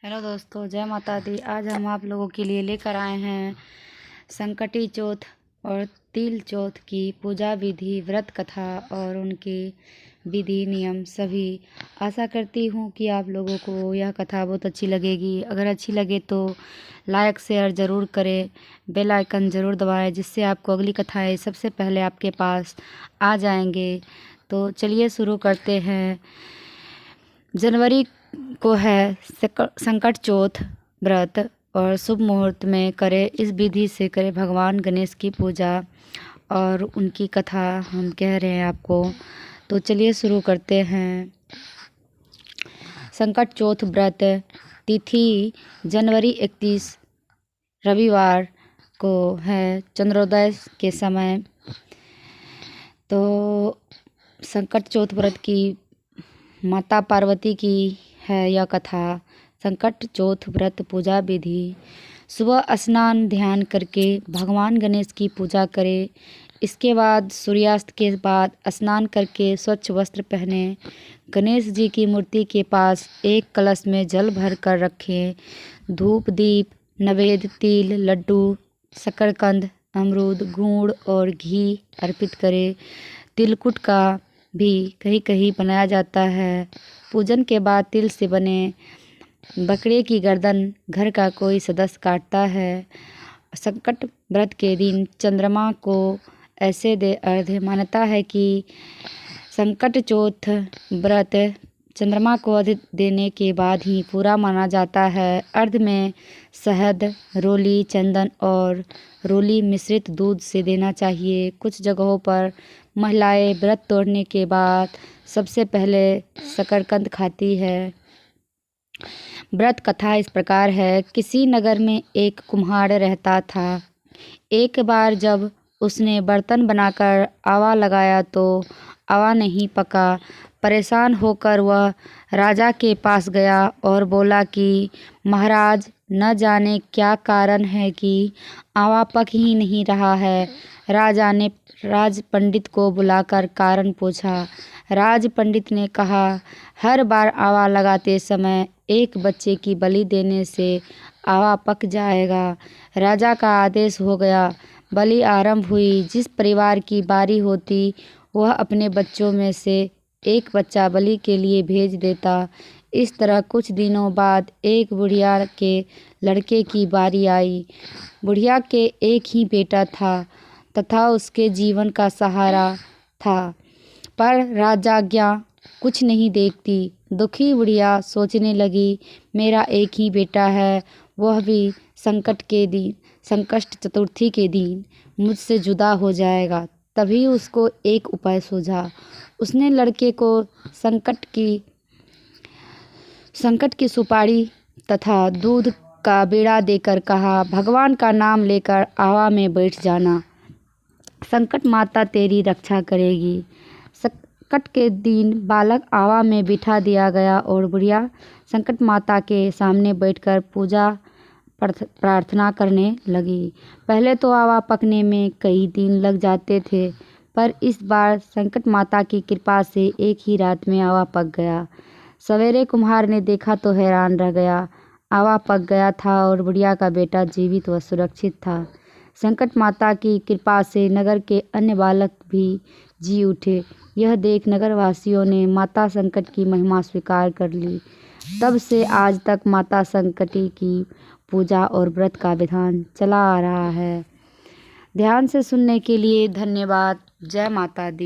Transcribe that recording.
Hello दोस्तों, जय माता दी। आज हम आप लोगों के लिए लेकर आए हैं संकटी चौथ और तिल चौथ की पूजा विधि, व्रत कथा और उनके विधि नियम सभी। आशा करती हूँ कि आप लोगों को यह कथा बहुत अच्छी लगेगी। अगर अच्छी लगे तो लाइक शेयर ज़रूर करें, बेल आइकन ज़रूर दबाएं, जिससे आपको अगली कथाएँ सबसे पहले आपके पास आ जाएंगे। तो चलिए शुरू करते हैं। जनवरी को है संकट चौथ व्रत और शुभ मुहूर्त में करें। इस विधि से करें भगवान गणेश की पूजा और उनकी कथा हम कह रहे हैं आपको। तो चलिए शुरू करते हैं। संकट चौथ व्रत तिथि जनवरी 31 रविवार को है, चंद्रोदय के समय। तो संकट चौथ व्रत की माता पार्वती की है यह कथा। संकट चौथ व्रत पूजा विधि। सुबह स्नान ध्यान करके भगवान गणेश की पूजा करें। इसके बाद सूर्यास्त के बाद स्नान करके स्वच्छ वस्त्र पहने। गणेश जी की मूर्ति के पास एक कलश में जल भर कर रखें। धूप दीप नैवेद्य तिल लड्डू शकरकंद अमरूद गुड़ और घी अर्पित करें। तिलकुट का भी कहीं कहीं बनाया जाता है। पूजन के बाद तिल से बने बकरे की गर्दन घर का कोई सदस्य काटता है। संकट व्रत के दिन चंद्रमा को ऐसे दे अर्घ्य। मान्यता है कि संकट चौथ व्रत चंद्रमा को अर्घ्य देने के बाद ही पूरा माना जाता है। अर्घ्य में शहद, रोली, चंदन और रोली मिश्रित दूध से देना चाहिए। कुछ जगहों पर महिलाएं व्रत तोड़ने के बाद सबसे पहले शकरकंद खाती है। व्रत कथा इस प्रकार है। किसी नगर में एक कुम्हार रहता था। एक बार जब उसने बर्तन बनाकर आवा लगाया तो आवा नहीं पका। परेशान होकर वह राजा के पास गया और बोला कि महाराज, न जाने क्या कारण है कि आवा पक ही नहीं रहा है। राजा ने राज पंडित को बुलाकर कारण पूछा। राज पंडित ने कहा, हर बार आवा लगाते समय एक बच्चे की बलि देने से आवा पक जाएगा। राजा का आदेश हो गया। बलि आरंभ हुई। जिस परिवार की बारी होती वह अपने बच्चों में से एक बच्चा बलि के लिए भेज देता। इस तरह कुछ दिनों बाद एक बुढ़िया के लड़के की बारी आई। बुढ़िया के एक ही बेटा था तथा उसके जीवन का सहारा था, पर राजाज्ञा कुछ नहीं देखती। दुखी बुढ़िया सोचने लगी, मेरा एक ही बेटा है, वह भी संकट चतुर्थी के दिन मुझसे जुदा हो जाएगा। तभी उसको एक उपाय सूझा। उसने लड़के को संकट की सुपारी तथा दूध का बीड़ा देकर कहा, भगवान का नाम लेकर आवा में बैठ जाना, संकट माता तेरी रक्षा करेगी। संकट के दिन बालक आवा में बिठा दिया गया और बुढ़िया संकट माता के सामने बैठकर पूजा प्रार्थना करने लगी। पहले तो आवा पकने में कई दिन लग जाते थे, पर इस बार संकट माता की कृपा से एक ही रात में आवा पक गया। सवेरे कुम्हार ने देखा तो हैरान रह गया। आवा पक गया था और बुढ़िया का बेटा जीवित व सुरक्षित था। संकट माता की कृपा से नगर के अन्य बालक भी जी उठे। यह देख नगरवासियों ने माता संकट की महिमा स्वीकार कर ली। तब से आज तक माता संकटी की पूजा और व्रत का विधान चला आ रहा है। ध्यान से सुनने के लिए धन्यवाद। जय माता दी।